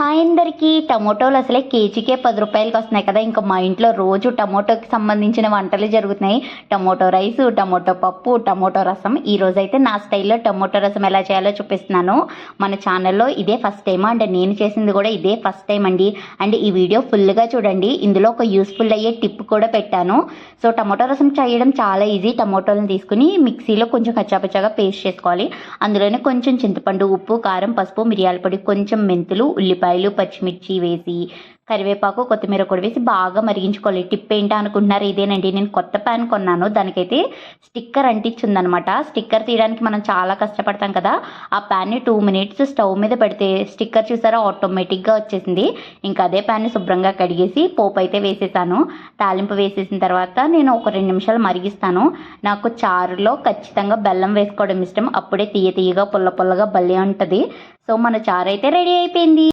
Hi అందరికీ. టమోటోలు అసలే కేజీకే 10 రూపాయలకి వస్తున్నాయి కదా. ఇంకా మా ఇంట్లో రోజు టమోటోకి సంబంధించిన వంటలు జరుగుతున్నాయి. టమోటో రైసు, టమోటో పప్పు, టమోటో రసం. ఈరోజు అయితే నా స్టైల్లో టమోటో రసం ఎలా చేయాలో చూపిస్తున్నాను. మన ఛానల్లో ఇదే ఫస్ట్ టైం అండ్ నేను చేసింది కూడా ఇదే ఫస్ట్ టైం అండి. అండ్ ఈ వీడియో ఫుల్గా చూడండి. ఇందులో ఒక యూస్ఫుల్ అయ్యే టిప్ కూడా పెట్టాను. సో టమోటో రసం చేయడం చాలా ఈజీ. టమోటోలను తీసుకుని మిక్సీలో కొంచెం కచ్చాపచ్చాగా పేస్ట్ చేసుకోవాలి. అందులోనే కొంచెం చింతపండు, ఉప్పు, కారం, పసుపు, మిరియాల పొడి, కొంచెం మెంతులు, ఉల్లిపాయలు, పచ్చిమిర్చి వేసి కరివేపాకు, కొత్తిమీర కూడా వేసి బాగా మరిగించుకోవాలి. టిప్ ఏంటా అనుకుంటున్నారు, ఇదేనండి. నేను కొత్త ప్యాన్ కొన్నాను. దానికైతే స్టిక్కర్ అంటించిందనమాట. స్టిక్కర్ తీయడానికి మనం చాలా కష్టపడతాం కదా. ఆ ప్యాన్ని 2 మినిట్స్ స్టవ్ మీద పెడితే స్టిక్కర్ చూసారా ఆటోమేటిక్గా వచ్చేసింది. ఇంకా అదే ప్యాన్ని శుభ్రంగా కడిగేసి పోపు అయితే వేసేసాను. తాలింపు వేసేసిన తర్వాత నేను ఒక 2 నిమిషాలు మరిగిస్తాను. నాకు చారులో ఖచ్చితంగా బెల్లం వేసుకోవడం ఇష్టం. అప్పుడే తీయగా పుల్ల పుల్లగా భలే ఉంటుంది. సో మన చారు అయితే రెడీ అయిపోయింది.